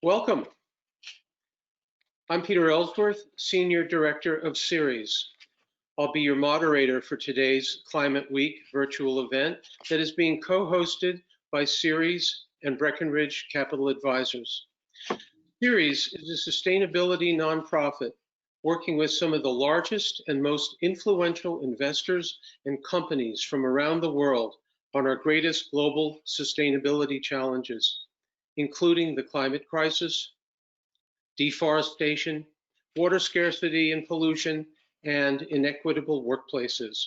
Welcome. I'm Peter Ellsworth, Senior Director of Ceres. I'll be your moderator for today's Climate Week virtual event that is being co-hosted by Ceres and Breckinridge Capital Advisors. Ceres is a sustainability nonprofit working with some of the largest and most influential investors and companies from around the world on our greatest global sustainability challenges, including the climate crisis, deforestation, water scarcity and pollution, and inequitable workplaces.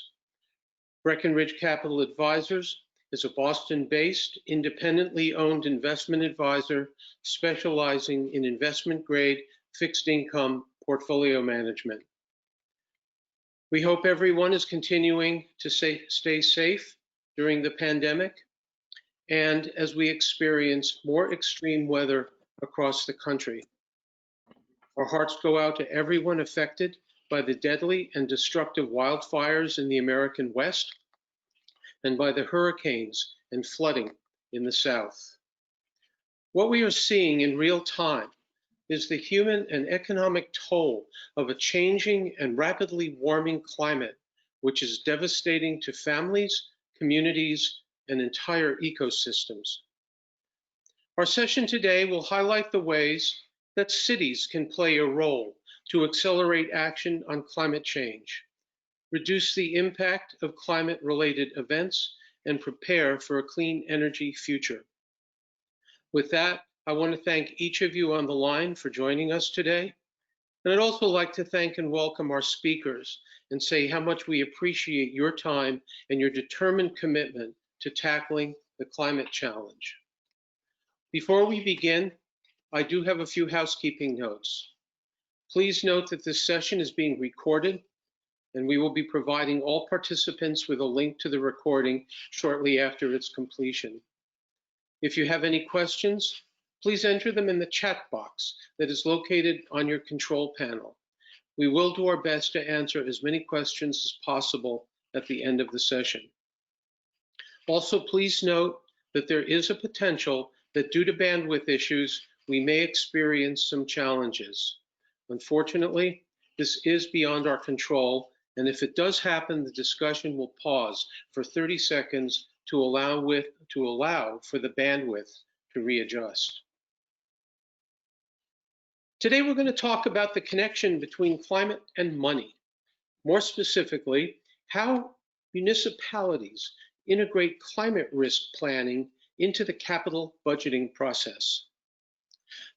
Breckenridge Capital Advisors is a Boston-based, independently owned investment advisor specializing in investment-grade fixed income portfolio management. We hope everyone is continuing to stay safe during the pandemic and as we experience more extreme weather across the country. Our hearts go out to everyone affected by the deadly and destructive wildfires in the American West and by the hurricanes and flooding in the South. What we are seeing in real time is the human and economic toll of a changing and rapidly warming climate, which is devastating to families, communities, and entire ecosystems. Our session today will highlight the ways that cities can play a role to accelerate action on climate change, reduce the impact of climate-related events, and prepare for a clean energy future. With that, I want to thank each of you on the line for joining us today. And I'd also like to thank and welcome our speakers and say how much we appreciate your time and your determined commitment to tackling the climate challenge. Before we begin, I do have a few housekeeping notes. Please note that this session is being recorded, and we will be providing all participants with a link to the recording shortly after its completion. If you have any questions, please enter them in the chat box that is located on your control panel. We will do our best to answer as many questions as possible at the end of the session. Also, please note that there is a potential that due to bandwidth issues, we may experience some challenges. Unfortunately, this is beyond our control, and if it does happen, the discussion will pause for 30 seconds to allow for the bandwidth to readjust. Today, we're going to talk about the connection between climate and money. More specifically, how municipalities integrate climate risk planning into the capital budgeting process.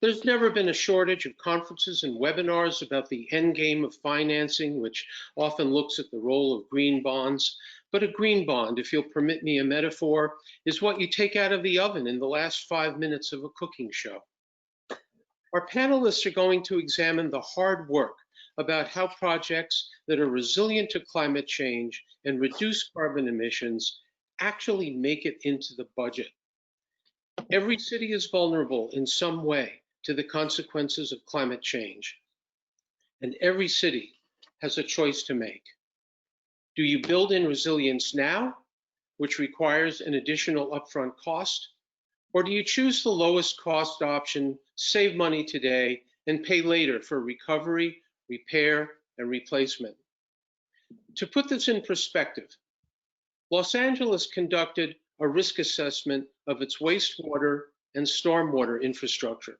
There's never been a shortage of conferences and webinars about the end game of financing, which often looks at the role of green bonds. But a green bond, if you'll permit me a metaphor, is what you take out of the oven in the last 5 minutes of a cooking show. Our panelists are going to examine the hard work about how projects that are resilient to climate change and reduce carbon emissions actually make it into the budget. Every city is vulnerable in some way to the consequences of climate change, and every city has a choice to make. Do you build in resilience now, which requires an additional upfront cost, or do you choose the lowest cost option, save money today, and pay later for recovery, repair, and replacement? To put this in perspective, Los Angeles conducted a risk assessment of its wastewater and stormwater infrastructure.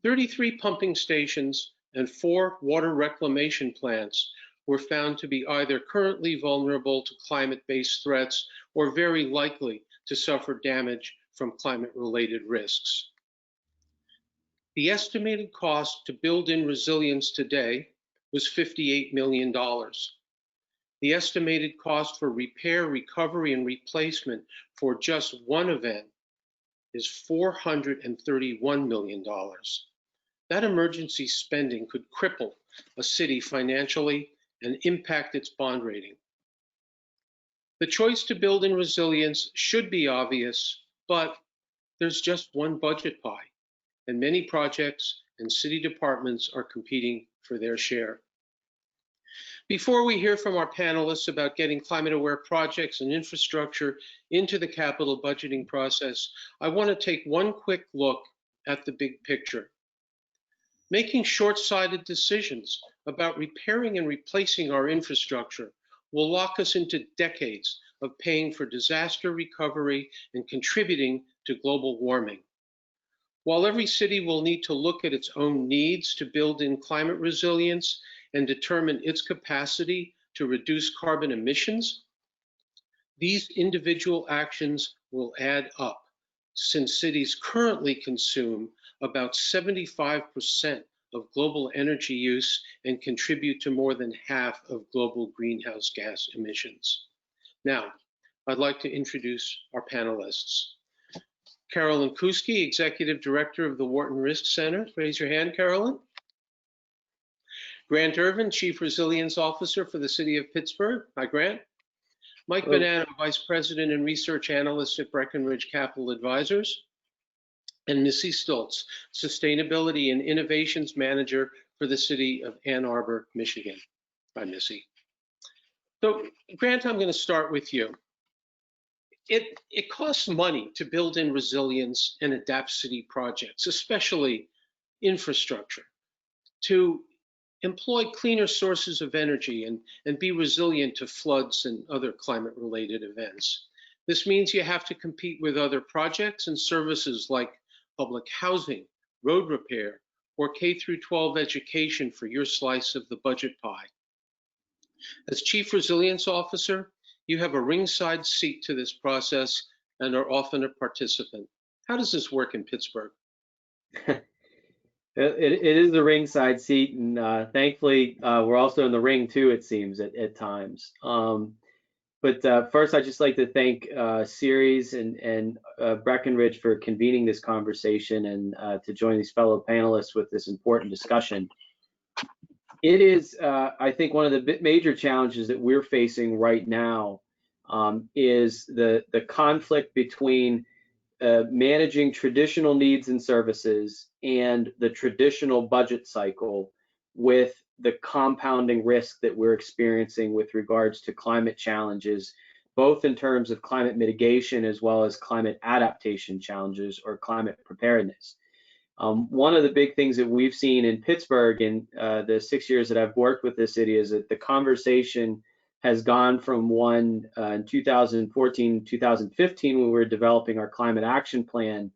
33 pumping stations and 4 water reclamation plants were found to be either currently vulnerable to climate-based threats or very likely to suffer damage from climate-related risks. The estimated cost to build in resilience today was $58 million. The estimated cost for repair, recovery, and replacement for just one event is $431 million. That emergency spending could cripple a city financially and impact its bond rating. The choice to build in resilience should be obvious, but there's just one budget pie, and many projects and city departments are competing for their share. Before we hear from our panelists about getting climate-aware projects and infrastructure into the capital budgeting process, I want to take one quick look at the big picture. Making short-sighted decisions about repairing and replacing our infrastructure will lock us into decades of paying for disaster recovery and contributing to global warming. While every city will need to look at its own needs to build in climate resilience and determine its capacity to reduce carbon emissions, these individual actions will add up, since cities currently consume about 75% of global energy use and contribute to more than half of global greenhouse gas emissions. Now, I'd like to introduce our panelists. Carolyn Kuski, Executive Director of the Wharton Risk Center. Raise your hand, Carolyn. Grant Ervin, Chief Resilience Officer for the City of Pittsburgh. Hi, Grant. Mike Bonanno, Vice President and Research Analyst at Breckinridge Capital Advisors. And Missy Stoltz, Sustainability and Innovations Manager for the City of Ann Arbor, Michigan. Hi, Missy. So, Grant, I'm going to start with you. It costs money to build in resilience and adapt city projects, especially infrastructure, to employ cleaner sources of energy and be resilient to floods and other climate-related events. This means you have to compete with other projects and services like public housing, road repair, or K-12 education for your slice of the budget pie. As Chief Resilience Officer, you have a ringside seat to this process and are often a participant. How does this work in Pittsburgh? It is a ringside seat, and thankfully we're also in the ring too, it seems, at times. But first, I'd just like to thank Ceres and Breckenridge for convening this conversation and to join these fellow panelists with this important discussion. It is, I think, one of the major challenges that we're facing right now is the conflict between managing traditional needs and services and the traditional budget cycle with the compounding risk that we're experiencing with regards to climate challenges, both in terms of climate mitigation as well as climate adaptation challenges or climate preparedness. One of the big things that we've seen in Pittsburgh in the 6 years that I've worked with this city is that the conversation has gone from one in 2014, 2015, when we were developing our climate action plan,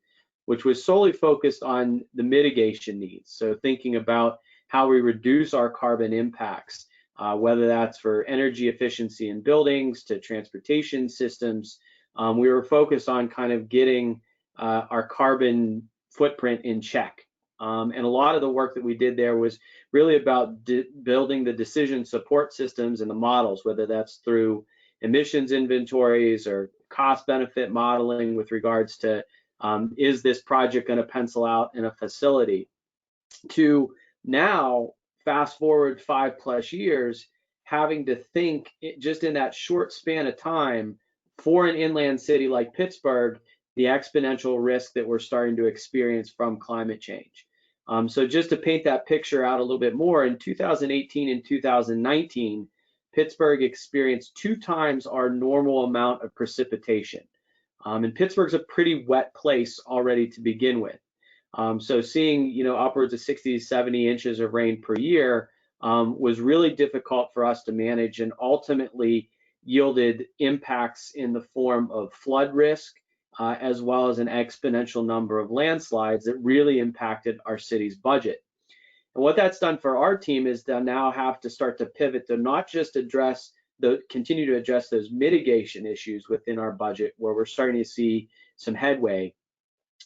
which was solely focused on the mitigation needs. So thinking about how we reduce our carbon impacts, whether that's for energy efficiency in buildings to transportation systems. We were focused on kind of getting our carbon footprint in check. And a lot of the work that we did there was really about building the decision support systems and the models, whether that's through emissions inventories or cost benefit modeling with regards to is this project going to pencil out in a facility, to now fast forward 5+ years, having to think just in that short span of time for an inland city like Pittsburgh, the exponential risk that we're starting to experience from climate change. So just to paint that picture out a little bit more, in 2018 and 2019, Pittsburgh experienced 2 times our normal amount of precipitation. And Pittsburgh's a pretty wet place already to begin with. So seeing, upwards of 60 to 70 inches of rain per year was really difficult for us to manage, and ultimately yielded impacts in the form of flood risk, as well as an exponential number of landslides that really impacted our city's budget. And what that's done for our team is to now have to start to pivot to not just continue to address those mitigation issues within our budget, where we're starting to see some headway,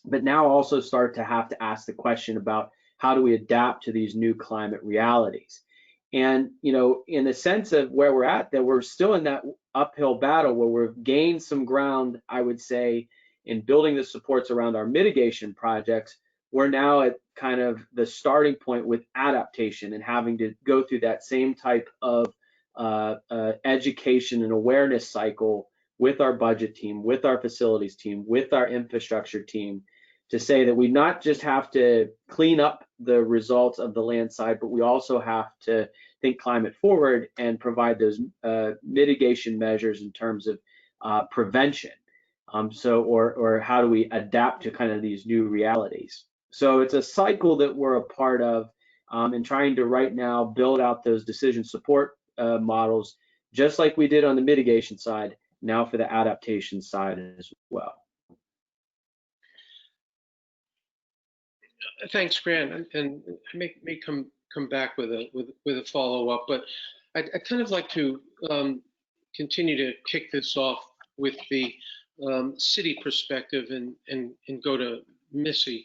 but now also start to have to ask the question about how do we adapt to these new climate realities. And, in the sense of where we're at, that we're still in that uphill battle where we've gained some ground, I would say, in building the supports around our mitigation projects. We're now at kind of the starting point with adaptation and having to go through that same type of education and awareness cycle with our budget team, with our facilities team, with our infrastructure team, to say that we not just have to clean up the results of the landslide, but we also have to think climate forward and provide those mitigation measures in terms of prevention. Or how do we adapt to kind of these new realities? So it's a cycle that we're a part of, and trying to right now build out those decision support models, just like we did on the mitigation side, now for the adaptation side as well. Thanks, Grant, and I may come back with a follow-up, but I'd kind of like to continue to kick this off with the city perspective and go to Missy.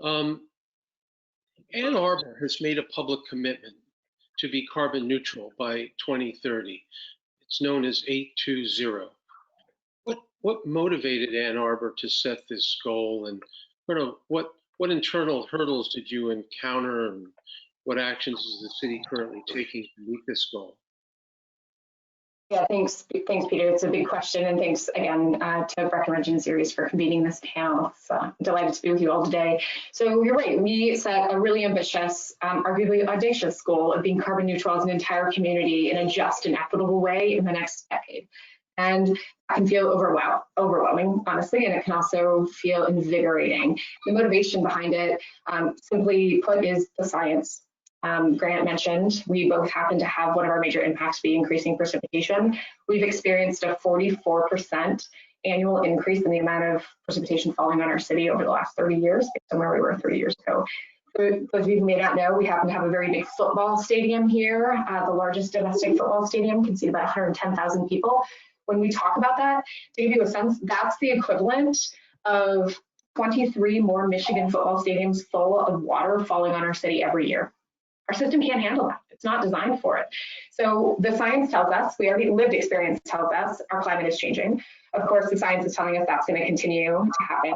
Ann Arbor has made a public commitment to be carbon neutral by 2030. It's known as 820. What motivated Ann Arbor to set this goal, and what internal hurdles did you encounter, and what actions is the city currently taking to meet this goal? Yeah, thanks, Peter. It's a big question, and thanks again to Breckenridge and Ceres for convening this panel. So delighted to be with you all today. So you're right, we set a really ambitious, arguably audacious goal of being carbon neutral as an entire community in a just and equitable way in the next decade. And I can feel overwhelming, honestly, and it can also feel invigorating. The motivation behind it, simply put, is the science. Grant mentioned, we both happen to have one of our major impacts be increasing precipitation. We've experienced a 44% annual increase in the amount of precipitation falling on our city over the last 30 years, based on where we were 30 years ago. For those of you who may not know, we happen to have a very big football stadium here. The largest domestic football stadium can seat about 110,000 people. When we talk about that, to give you a sense, that's the equivalent of 23 more Michigan football stadiums full of water falling on our city every year. Our system can't handle that. It's not designed for it. So the science tells us, we already lived experience tells us, our climate is changing. Of course, the science is telling us that's going to continue to happen.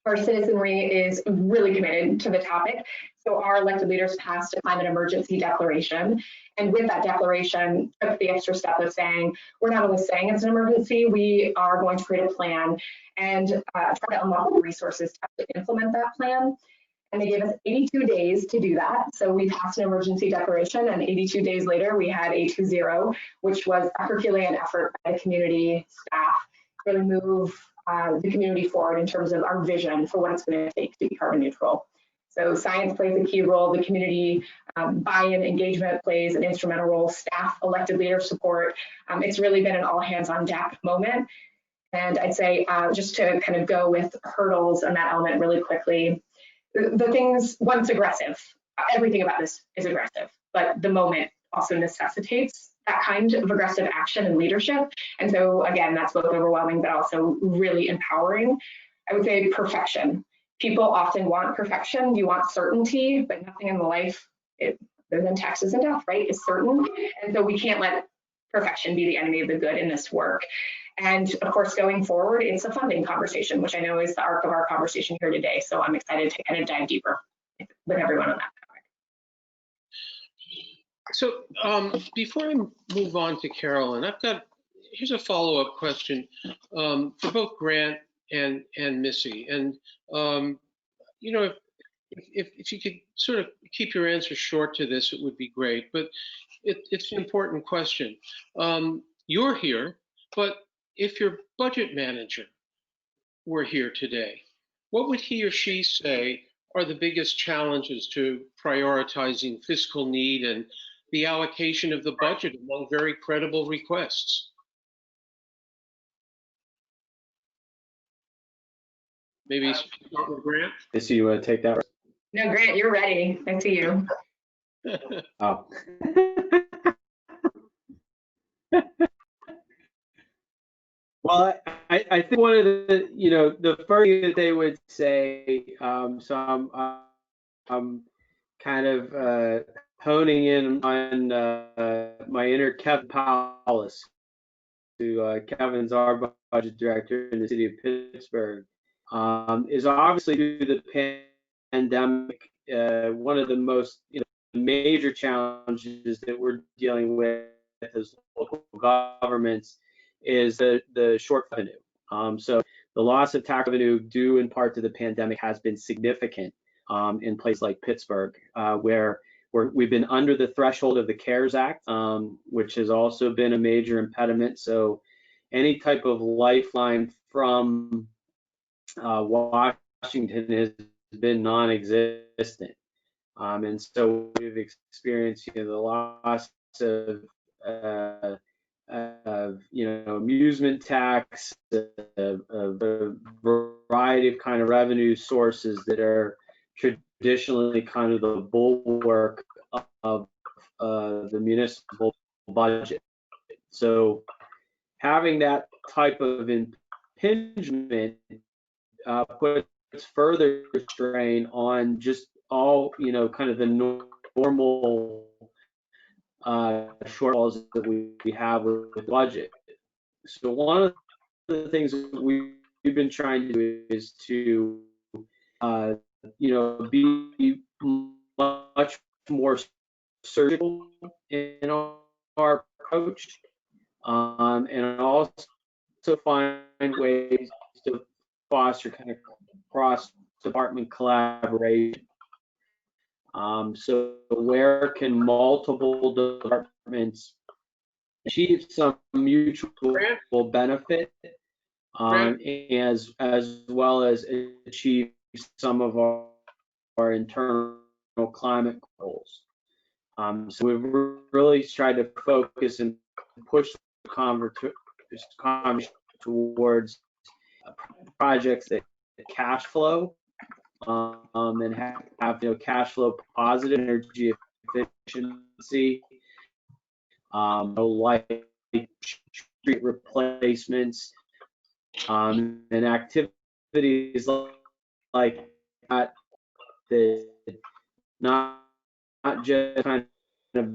Our citizenry is really committed to the topic. So our elected leaders passed a climate emergency declaration. And with that declaration, took the extra step of saying, we're not only saying it's an emergency, we are going to create a plan and try to unlock the resources to implement that plan. And they gave us 82 days to do that. So we passed an emergency declaration, and 82 days later, we had 820, which was a Herculean effort by the community staff to really move the community forward in terms of our vision for what it's going to take to be carbon neutral. So science plays a key role, the community buy-in engagement plays an instrumental role, staff, elected leader support. It's really been an all hands on deck moment. And I'd say just to kind of go with hurdles on that element really quickly, the things, one's aggressive. Everything about this is aggressive, but the moment also necessitates that kind of aggressive action and leadership. And so again, that's both overwhelming, but also really empowering. I would say perfection. People often want perfection. You want certainty, but nothing in the life, other than taxes and death, right, is certain. And so we can't let perfection be the enemy of the good in this work. And of course, going forward, it's a funding conversation, which I know is the arc of our conversation here today. So I'm excited to kind of dive deeper with everyone on that topic. So before I move on to Carolyn, here's a follow-up question for both Grant and Missy. And you know, if you could sort of keep your answer short to this, it would be great. But it's an important question. You're here, but if your budget manager were here today, what would he or she say are the biggest challenges to prioritizing fiscal need and the allocation of the budget among very credible requests? Maybe start with Grant. Missy, you want to take that? No, Grant, you're ready. I see you. Oh. Well, I think one of the, the first thing that they would say, so I'm kind of honing in on my inner Kevin Powless, who Kevin's our budget director in the city of Pittsburgh, is obviously due to the pandemic, one of the most major challenges that we're dealing with as local governments is the short revenue. So the loss of tax revenue due in part to the pandemic has been significant in places like Pittsburgh, where we've been under the threshold of the CARES Act, which has also been a major impediment. So any type of lifeline from Washington has been non-existent. And so we've experienced, the loss of, amusement tax, a variety of kind of revenue sources that are traditionally kind of the bulwark of the municipal budget. So having that type of impingement puts further strain on just all, kind of the normal shortfalls that we have with the budget. So one of the things that we've been trying to do is to, be much more surgical in our approach, and also find ways to foster kind of cross-department collaboration. So where can multiple departments achieve some mutual benefit, as well as achieve some of our internal climate goals. So we've really tried to focus and push the conversation towards projects that cash flow, and have cash flow positive energy efficiency, like street replacements, and activities like that not just kind of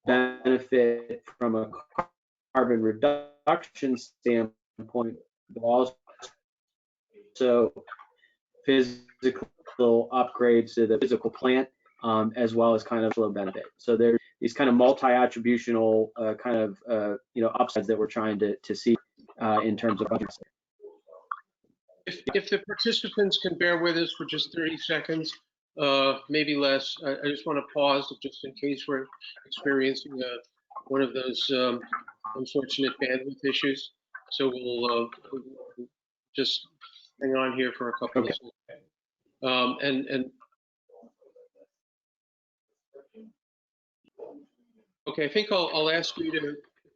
benefit from a carbon reduction standpoint, but also physical upgrades to the physical plant, as well as kind of flow benefit. So there's these kind of multi-attributional kind of upsides that we're trying to see in terms of budget. If the participants can bear with us for just 30 seconds, maybe less, I just want to pause just in case we're experiencing one of those unfortunate bandwidth issues. So we'll just hang on here for a couple of seconds. Okay, I think I'll ask you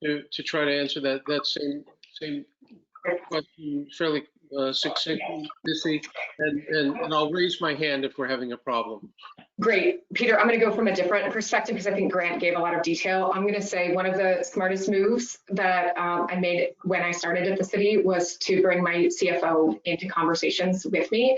to try to answer that same question fairly succinctly, Missy, and I'll raise my hand if we're having a problem. Great. Peter, I'm going to go from a different perspective because I think Grant gave a lot of detail. I'm going to say one of the smartest moves that I made when I started at the city was to bring my CFO into conversations with me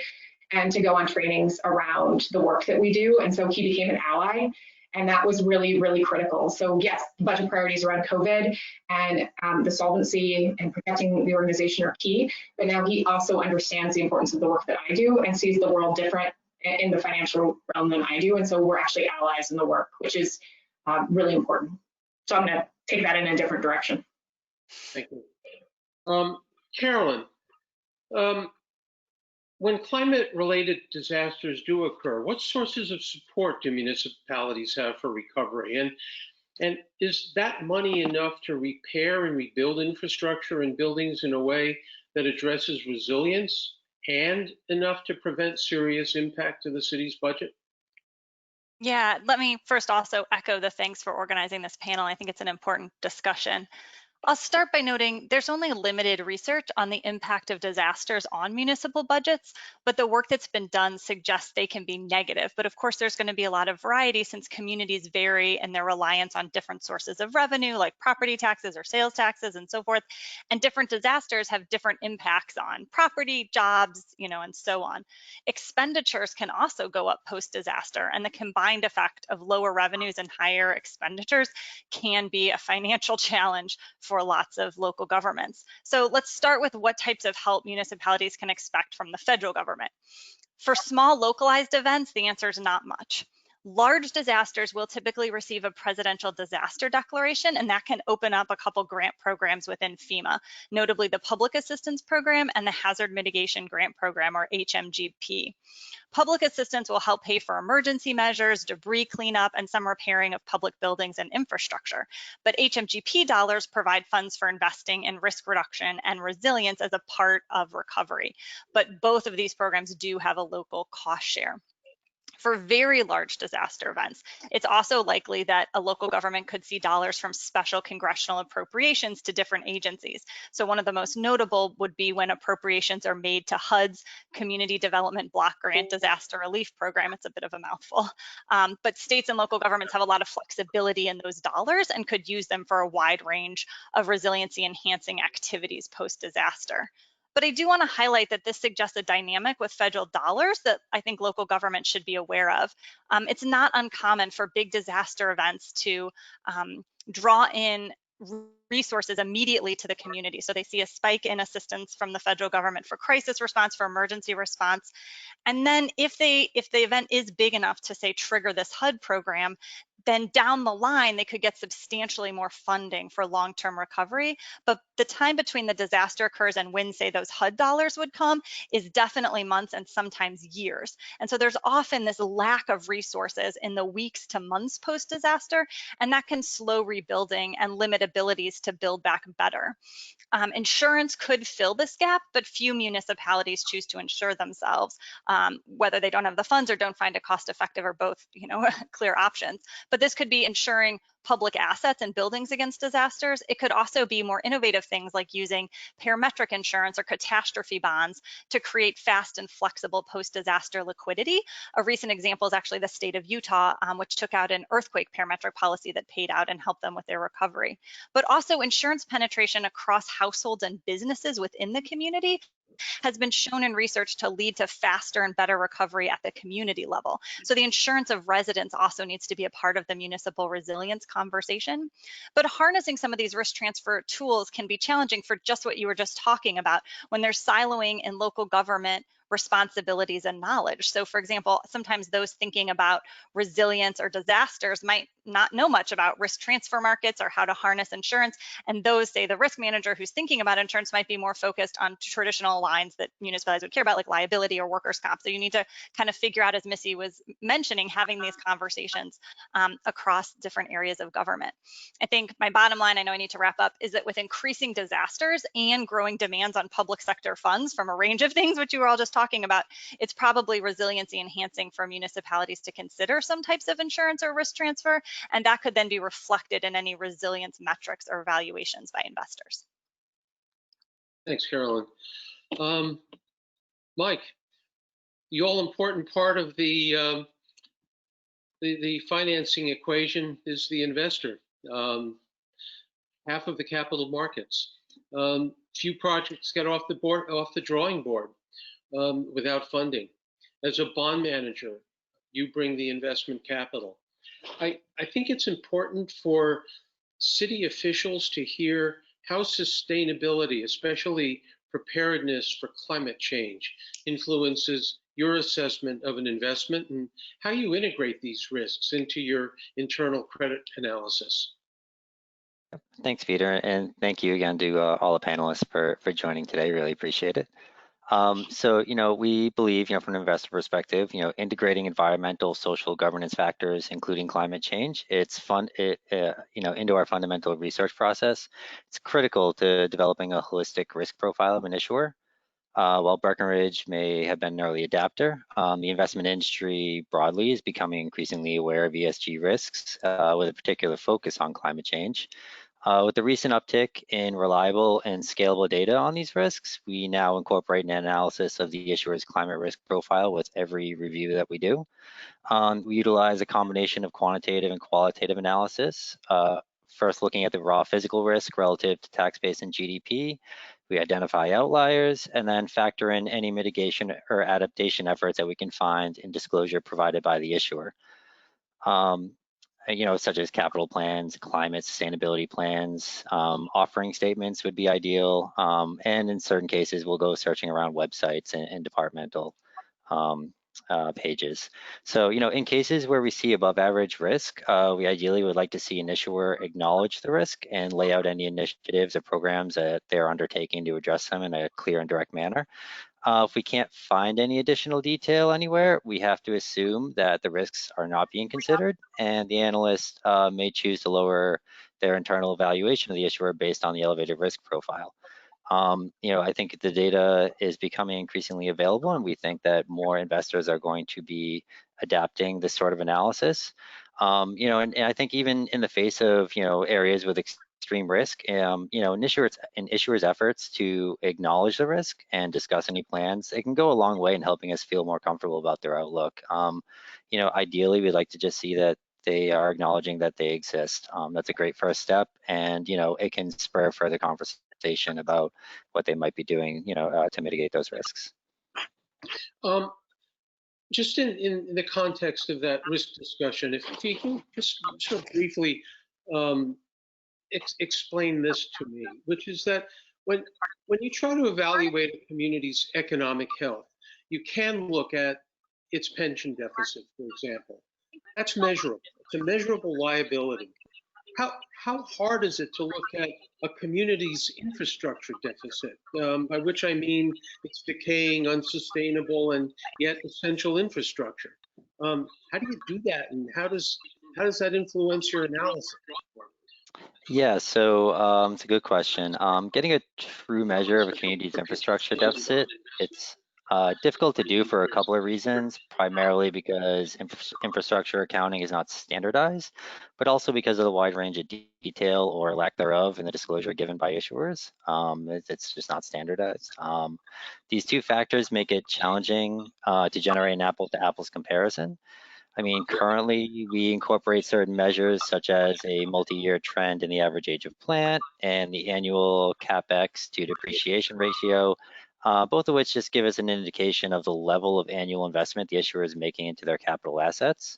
and to go on trainings around the work that we do. And so he became an ally. And that was really, really critical. So yes, budget priorities around COVID and the solvency and protecting the organization are key. But now he also understands the importance of the work that I do and sees the world different in the financial realm than I do. And so we're actually allies in the work, which is really important. So I'm going to take that in a different direction. Thank you. Carolyn, when climate-related disasters do occur, what sources of support do municipalities have for recovery? And is that money enough to repair and rebuild infrastructure and buildings in a way that addresses resilience and enough to prevent serious impact to the city's budget? Yeah, let me first also echo the thanks for organizing this panel. I think it's an important discussion. I'll start by noting there's only limited research on the impact of disasters on municipal budgets, but the work that's been done suggests they can be negative. But of course, there's going to be a lot of variety since communities vary in their reliance on different sources of revenue, like property taxes or sales taxes and so forth. And different disasters have different impacts on property, jobs, and so on. Expenditures can also go up post-disaster, and the combined effect of lower revenues and higher expenditures can be a financial challenge for lots of local governments. So let's start with what types of help municipalities can expect from the federal government. For small localized events, the answer is not much. Large disasters will typically receive a presidential disaster declaration, and that can open up a couple grant programs within FEMA, notably the Public Assistance Program and the Hazard Mitigation Grant Program, or HMGP. Public assistance will help pay for emergency measures, debris cleanup, and some repairing of public buildings and infrastructure. But HMGP dollars provide funds for investing in risk reduction and resilience as a part of recovery. But both of these programs do have a local cost share. For very large disaster events, it's also likely that a local government could see dollars from special congressional appropriations to different agencies. So one of the most notable would be when appropriations are made to HUD's Community Development Block Grant Disaster Relief Program. It's a bit of a mouthful, but states and local governments have a lot of flexibility in those dollars and could use them for a wide range of resiliency enhancing activities post-disaster. But I do want to highlight that this suggests a dynamic with federal dollars that I think local governments should be aware of. It's not uncommon for big disaster events to draw in resources immediately to the community. So they see a spike in assistance from the federal government for crisis response, for emergency response. And then if the event is big enough to, say, trigger this HUD program, then down the line, they could get substantially more funding for long-term recovery. But the time between the disaster occurs and when, say, those HUD dollars would come is definitely months and sometimes years. And so there's often this lack of resources in the weeks to months post-disaster, and that can slow rebuilding and limit abilities to build back better. Insurance could fill this gap, but few municipalities choose to insure themselves, whether they don't have the funds or don't find it cost-effective, or both, clear options. But this could be insuring public assets and buildings against disasters. It could also be more innovative things like using parametric insurance or catastrophe bonds to create fast and flexible post-disaster liquidity. A recent example is actually the state of Utah, which took out an earthquake parametric policy that paid out and helped them with their recovery. But also insurance penetration across households and businesses within the community has been shown in research to lead to faster and better recovery at the community level. So the insurance of residents also needs to be a part of the municipal resilience conversation. But harnessing some of these risk transfer tools can be challenging for just what you were just talking about, when there's siloing in local government responsibilities and knowledge. So for example, sometimes those thinking about resilience or disasters might not know much about risk transfer markets or how to harness insurance. And those, say, the risk manager who's thinking about insurance might be more focused on traditional lines that municipalities would care about, like liability or workers' comp. So you need to kind of figure out, as Missy was mentioning, having these conversations across different areas of government. I think my bottom line, I know I need to wrap up, is that with increasing disasters and growing demands on public sector funds from a range of things, which you were all just talking about, it's probably resiliency enhancing for municipalities to consider some types of insurance or risk transfer, and that could then be reflected in any resilience metrics or evaluations by investors. Thanks, Carolyn. Mike, the all-important part of the financing equation is the investor, half of the capital markets. Few projects get off the drawing board without funding. As a bond manager, you bring the investment capital. I think it's important for city officials to hear how sustainability, especially preparedness for climate change, influences your assessment of an investment and how you integrate these risks into your internal credit analysis. Thanks, Peter, and thank you again to all the panelists for joining today. Really appreciate it. So, we believe, from an investor perspective, integrating environmental, social, governance factors, including climate change, into our fundamental research process. It's critical to developing a holistic risk profile of an issuer. While Breckenridge may have been an early adapter, the investment industry broadly is becoming increasingly aware of ESG risks, with a particular focus on climate change. With the recent uptick in reliable and scalable data on these risks, we now incorporate an analysis of the issuer's climate risk profile with every review that we do. We utilize a combination of quantitative and qualitative analysis. First, looking at the raw physical risk relative to tax base and GDP, we identify outliers and then factor in any mitigation or adaptation efforts that we can find in disclosure provided by the issuer. Such as capital plans, climate sustainability plans, offering statements would be ideal. And in certain cases, we'll go searching around websites and departmental pages. So, in cases where we see above average risk, we ideally would like to see an issuer acknowledge the risk and lay out any initiatives or programs that they're undertaking to address them in a clear and direct manner. If we can't find any additional detail anywhere, we have to assume that the risks are not being considered, and the analyst may choose to lower their internal evaluation of the issuer based on the elevated risk profile. I think the data is becoming increasingly available, and we think that more investors are going to be adapting this sort of analysis. And I think even in the face of areas with extreme risk, an issuer's efforts to acknowledge the risk and discuss any plans, it can go a long way in helping us feel more comfortable about their outlook. Ideally, we'd like to just see that they are acknowledging that they exist. That's a great first step, and it can spur further conversation about what they might be doing, to mitigate those risks. Just in the context of that risk discussion, if you can just sort of briefly explain this to me, which is that when you try to evaluate a community's economic health, you can look at its pension deficit, for example. That's measurable. It's a measurable liability. How hard is it to look at a community's infrastructure deficit, by which I mean it's decaying, unsustainable, and yet essential infrastructure? How do you do that, and how does that influence your analysis? Yeah, so it's a good question. Getting a true measure of a community's infrastructure deficit, it's difficult to do for a couple of reasons, primarily because infrastructure accounting is not standardized, but also because of the wide range of detail or lack thereof in the disclosure given by issuers. It's just not standardized. These two factors make it challenging to generate an apples-to-apples comparison. I mean, currently we incorporate certain measures such as a multi-year trend in the average age of plant and the annual CapEx to depreciation ratio, both of which just give us an indication of the level of annual investment the issuer is making into their capital assets.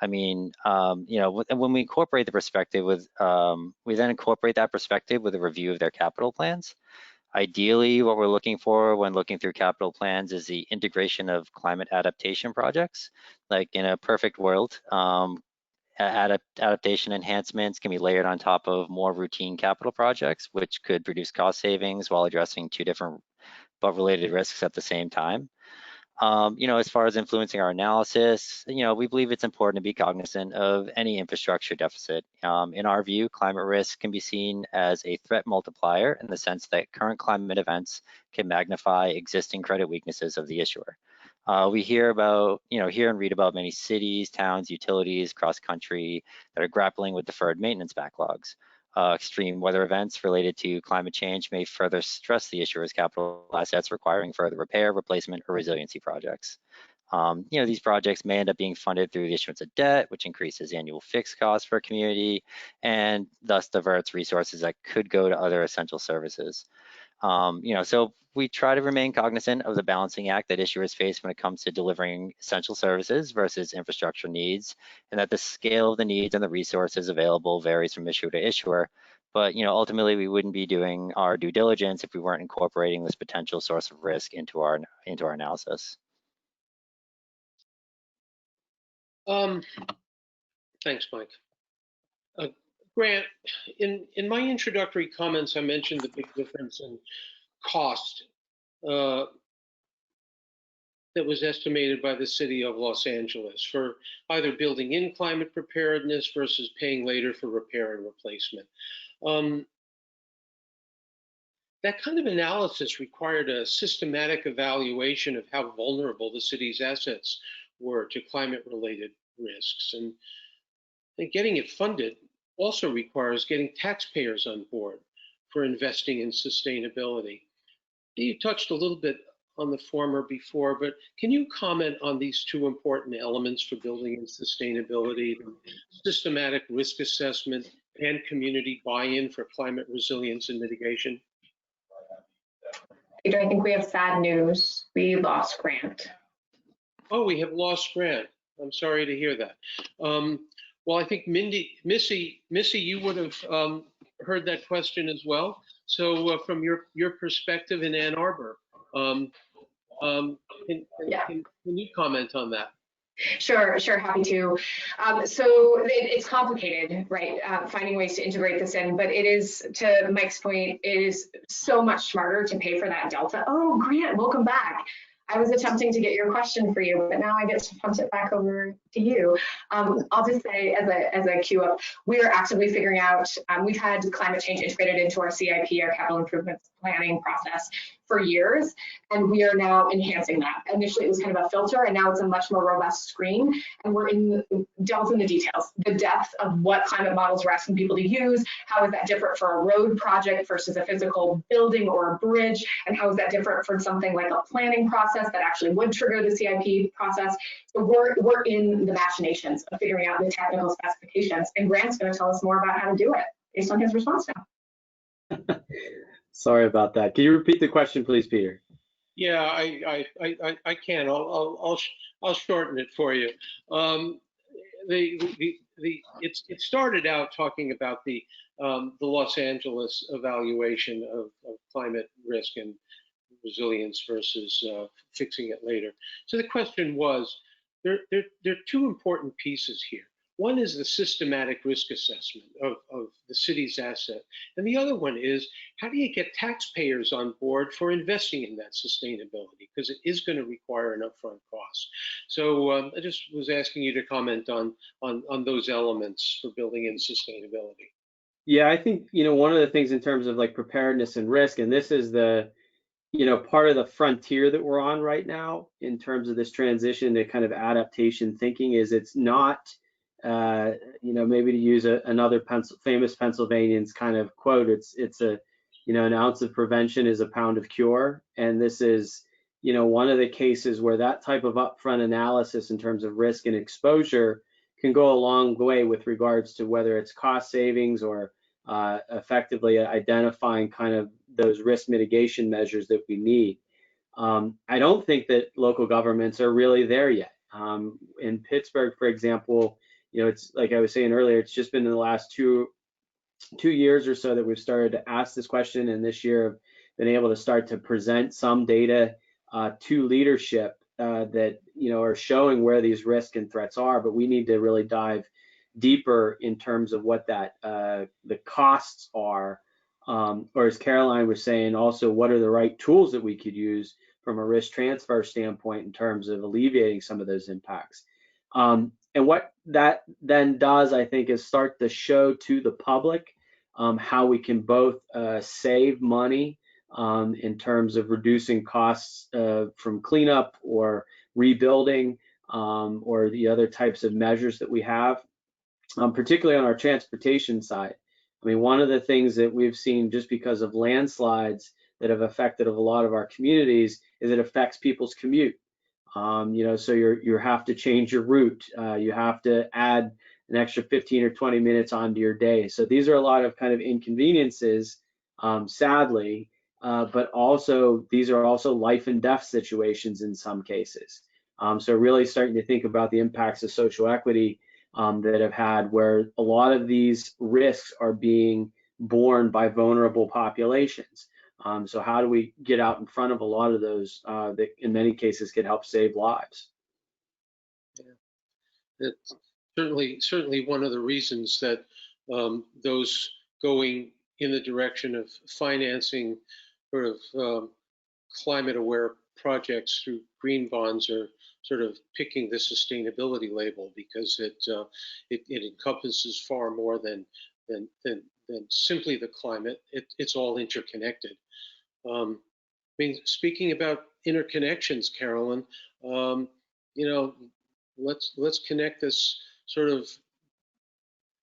I mean, when we incorporate the perspective with, we then incorporate that perspective with a review of their capital plans. Ideally, what we're looking for when looking through capital plans is the integration of climate adaptation projects. Like in a perfect world, adaptation enhancements can be layered on top of more routine capital projects, which could produce cost savings while addressing two different but related risks at the same time. As far as influencing our analysis, we believe it's important to be cognizant of any infrastructure deficit. In our view, climate risk can be seen as a threat multiplier in the sense that current climate events can magnify existing credit weaknesses of the issuer. We hear and read about many cities, towns, utilities across country that are grappling with deferred maintenance backlogs. Extreme weather events related to climate change may further stress the issuer's capital assets, requiring further repair, replacement, or resiliency projects. These projects may end up being funded through the issuance of debt, which increases annual fixed costs for a community and thus diverts resources that could go to other essential services. So we try to remain cognizant of the balancing act that issuers face when it comes to delivering essential services versus infrastructure needs, and that the scale of the needs and the resources available varies from issuer to issuer. But ultimately, we wouldn't be doing our due diligence if we weren't incorporating this potential source of risk into our analysis. Thanks, Mike. Grant, in my introductory comments, I mentioned the big difference in cost that was estimated by the city of Los Angeles for either building in climate preparedness versus paying later for repair and replacement. That kind of analysis required a systematic evaluation of how vulnerable the city's assets were to climate-related risks. And getting it funded also requires getting taxpayers on board for investing in sustainability. You touched a little bit on the former before, but can you comment on these two important elements for building in sustainability, systematic risk assessment and community buy-in for climate resilience and mitigation? Peter, I think we have sad news. We lost Grant. Oh, we have lost Grant. I'm sorry to hear that. Well, I think Missy, you would have heard that question as well. So from your perspective in Ann Arbor, Can you comment on that? Sure, happy to. So it's complicated, right? Finding ways to integrate this in, but it is, to Mike's point, it is so much smarter to pay for that delta. Oh, Grant, welcome back. I was attempting to get your question for you, but now I get to punt it back over to you. I'll just say as a cue up, we are actively figuring out, we've had climate change integrated into our CIP, our capital improvements planning process for years, and we are now enhancing that. Initially, it was kind of a filter, and now it's a much more robust screen, and we're delving the details, the depth of what climate models we're asking people to use, how is that different for a road project versus a physical building or a bridge, and how is that different from something like a planning process that actually would trigger the CIP process. So we're in the machinations of figuring out the technical specifications, and Grant's going to tell us more about how to do it based on his response now. Sorry about that. Can you repeat the question, please, Peter? Yeah, I can. I'll shorten it for you. It started out talking about the Los Angeles evaluation of climate risk and resilience versus fixing it later. So the question was, there are two important pieces here. One is the systematic risk assessment of the city's asset. And the other one is, how do you get taxpayers on board for investing in that sustainability? Because it is going to require an upfront cost. So I just was asking you to comment on those elements for building in sustainability. Yeah, I think, one of the things in terms of like preparedness and risk, and this is the, part of the frontier that we're on right now in terms of this transition to kind of adaptation thinking, is it's not, maybe to use another famous Pennsylvanian's kind of quote, it's a, an ounce of prevention is a pound of cure. And this is, one of the cases where that type of upfront analysis in terms of risk and exposure can go a long way with regards to whether it's cost savings or effectively identifying kind of those risk mitigation measures that we need. I don't think that local governments are really there yet. In Pittsburgh, for example, it's like I was saying earlier, it's just been in the last two years or so that we've started to ask this question, and this year have been able to start to present some data to leadership that are showing where these risks and threats are. But we need to really dive deeper in terms of what that the costs are, or as Caroline was saying, also what are the right tools that we could use from a risk transfer standpoint in terms of alleviating some of those impacts. And what that then does, I think, is start to show to the public how we can both save money in terms of reducing costs from cleanup or rebuilding or the other types of measures that we have, particularly on our transportation side. I mean, one of the things that we've seen just because of landslides that have affected a lot of our communities is it affects people's commute. So you have to change your route. You have to add an extra 15 or 20 minutes onto your day. So these are a lot of kind of inconveniences, sadly, but also these are also life and death situations in some cases. So really starting to think about the impacts of social equity that have had, where a lot of these risks are being borne by vulnerable populations. So how do we get out in front of a lot of those that in many cases can help save lives? Yeah, it's certainly one of the reasons that those going in the direction of financing sort of climate-aware projects through green bonds are sort of picking the sustainability label, because it encompasses far more than simply the climate. It's all interconnected. I mean, speaking about interconnections, Carolyn, let's connect this sort of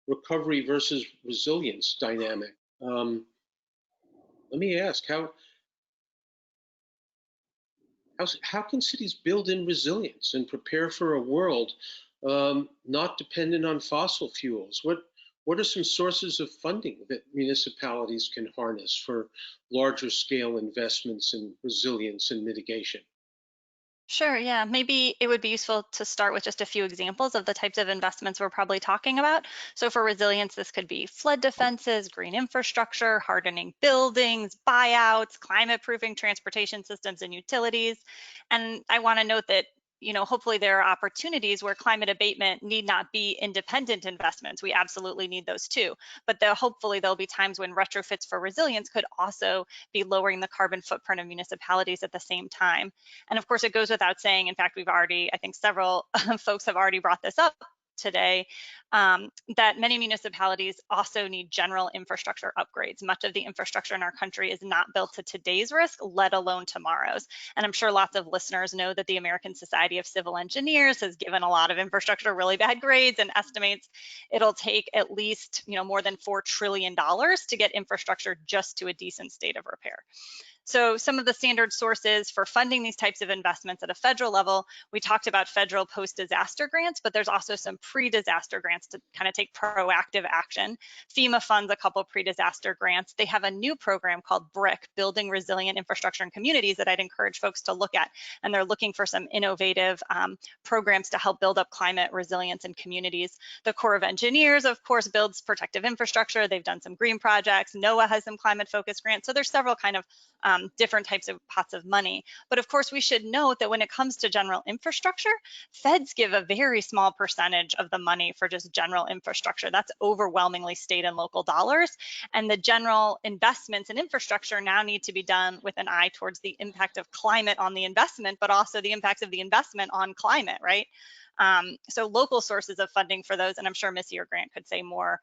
recovery versus resilience dynamic. Let me ask, how can cities build in resilience and prepare for a world not dependent on fossil fuels? What are some sources of funding that municipalities can harness for larger scale investments in resilience and mitigation? Sure, yeah. Maybe it would be useful to start with just a few examples of the types of investments we're probably talking about. So for resilience, this could be flood defenses, green infrastructure, hardening buildings, buyouts, climate proofing, transportation systems, and utilities. And I want to note that hopefully there are opportunities where climate abatement need not be independent investments. We absolutely need those too. But hopefully there'll be times when retrofits for resilience could also be lowering the carbon footprint of municipalities at the same time. And of course, it goes without saying, in fact, I think several folks have already brought this up today, that many municipalities also need general infrastructure upgrades. Much of the infrastructure in our country is not built to today's risk, let alone tomorrow's. And I'm sure lots of listeners know that the American Society of Civil Engineers has given a lot of infrastructure really bad grades and estimates it'll take at least more than $4 trillion to get infrastructure just to a decent state of repair. So some of the standard sources for funding these types of investments at a federal level, we talked about federal post-disaster grants, but there's also some pre-disaster grants to kind of take proactive action. FEMA funds a couple pre-disaster grants. They have a new program called BRIC, Building Resilient Infrastructure in Communities, that I'd encourage folks to look at. And they're looking for some innovative programs to help build up climate resilience in communities. The Corps of Engineers, of course, builds protective infrastructure. They've done some green projects. NOAA has some climate-focused grants. So there's several kind of different types of pots of money. But of course, we should note that when it comes to general infrastructure, feds give a very small percentage of the money for just general infrastructure. That's overwhelmingly state and local dollars. And the general investments in infrastructure now need to be done with an eye towards the impact of climate on the investment, but also the impacts of the investment on climate, right? So local sources of funding for those, and I'm sure Missy or Grant could say more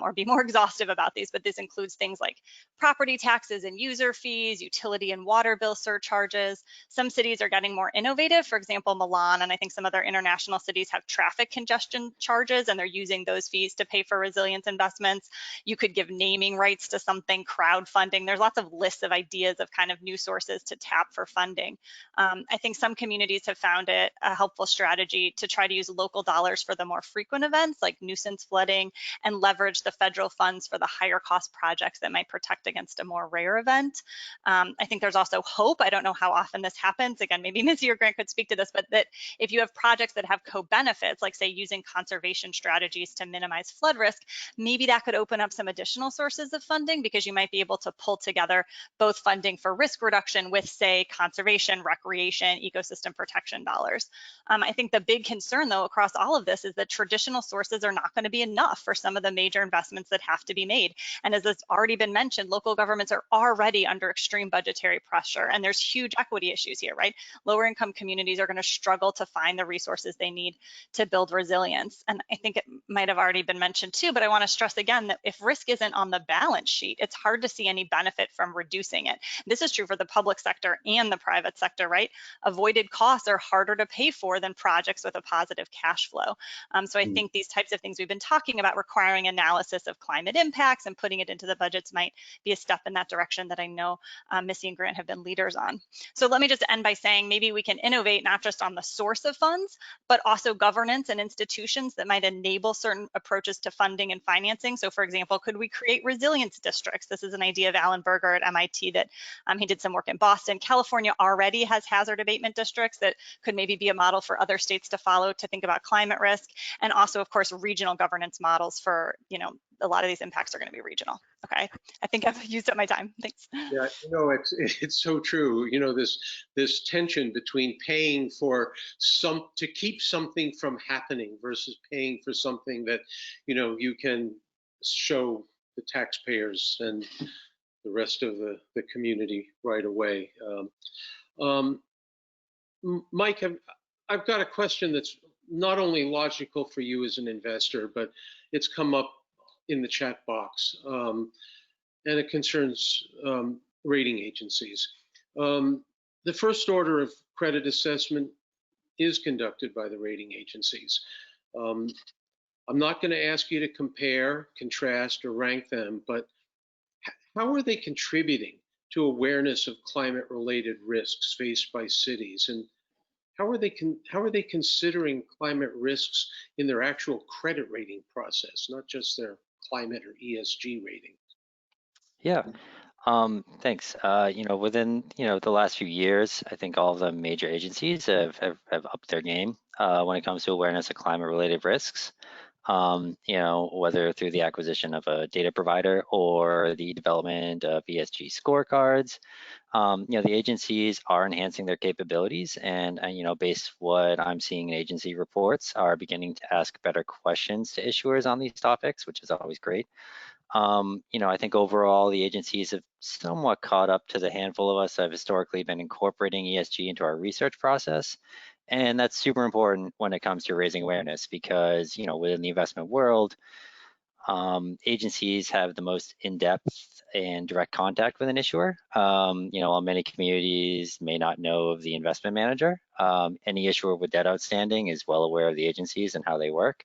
or be more exhaustive about these, but this includes things like property taxes and user fees, utility and water bill surcharges. Some cities are getting more innovative. For example, Milan and I think some other international cities have traffic congestion charges, and they're using those fees to pay for resilience investments. You could give naming rights to something, crowdfunding. There's lots of lists of ideas of kind of new sources to tap for funding. I think some communities have found it a helpful strategy to try to use local dollars for the more frequent events like nuisance flooding and leverage the federal funds for the higher cost projects that might protect against a more rare event. I think there's also hope. I don't know how often this happens. Again, maybe Missy or Grant could speak to this, but that if you have projects that have co-benefits, like say using conservation strategies to minimize flood risk, maybe that could open up some additional sources of funding because you might be able to pull together both funding for risk reduction with say conservation, recreation, ecosystem protection dollars. I think the big concern though across all of this is that traditional sources are not going to be enough for some of the major investments that have to be made. And as has already been mentioned, local governments are already under extreme budgetary pressure, and there's huge equity issues here, right? Lower income communities are going to struggle to find the resources they need to build resilience. And I think it might have already been mentioned too, but I want to stress again that if risk isn't on the balance sheet, it's hard to see any benefit from reducing it. This is true for the public sector and the private sector, right? Avoided costs are harder to pay for than projects with a positive cash flow. So I think these types of things we've been talking about, requiring analysis of climate impacts and putting it into the budgets, might be a step in that direction that I know Missy and Grant have been leaders on. So let me just end by saying maybe we can innovate not just on the source of funds, but also governance and institutions that might enable certain approaches to funding and financing. So for example, could we create resilience districts? This is an idea of Alan Berger at MIT that he did some work in Boston. California already has hazard abatement districts that could maybe be a model for other states to follow to think about climate risk. And also, of course, regional governance models for, a lot of these impacts are going to be regional. Okay, I think I've used up my time. Thanks. Yeah, it's so true. This tension between paying for to keep something from happening versus paying for something that, you can show the taxpayers and the rest of the community right away. Mike, I've got a question that's not only logical for you as an investor, but it's come up in the chat box, and it concerns rating agencies. The first order of credit assessment is conducted by the rating agencies. I'm not going to ask you to compare, contrast, or rank them, but how are they contributing to awareness of climate-related risks faced by cities, and how are they considering climate risks in their actual credit rating process, not just their climate or ESG rating? Yeah, Thanks. Within, the last few years, I think all of the major agencies have upped their game when it comes to awareness of climate-related risks. Whether through the acquisition of a data provider or the development of ESG scorecards, the agencies are enhancing their capabilities and, based what I'm seeing in agency reports, are beginning to ask better questions to issuers on these topics, which is always great. I think overall the agencies have somewhat caught up to the handful of us that have historically been incorporating ESG into our research process. And that's super important when it comes to raising awareness because, within the investment world, agencies have the most in-depth and direct contact with an issuer. While many communities may not know of the investment manager, any issuer with debt outstanding is well aware of the agencies and how they work.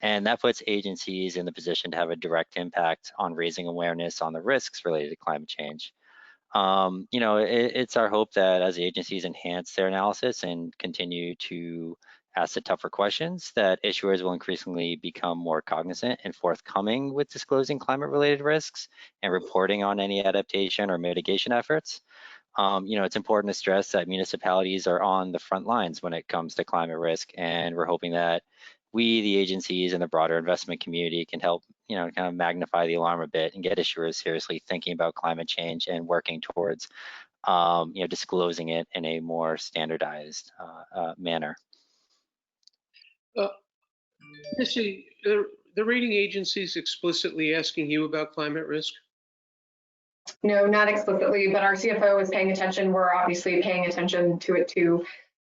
And that puts agencies in the position to have a direct impact on raising awareness on the risks related to climate change. It's our hope that as agencies enhance their analysis and continue to ask the tougher questions, that issuers will increasingly become more cognizant and forthcoming with disclosing climate-related risks and reporting on any adaptation or mitigation efforts. It's important to stress that municipalities are on the front lines when it comes to climate risk, and we're hoping that we, the agencies, and the broader investment community can help, kind of magnify the alarm a bit and get issuers seriously thinking about climate change and working towards, disclosing it in a more standardized manner. Missy, the rating agencies explicitly asking you about climate risk? No, not explicitly, but our CFO is paying attention. We're obviously paying attention to it too.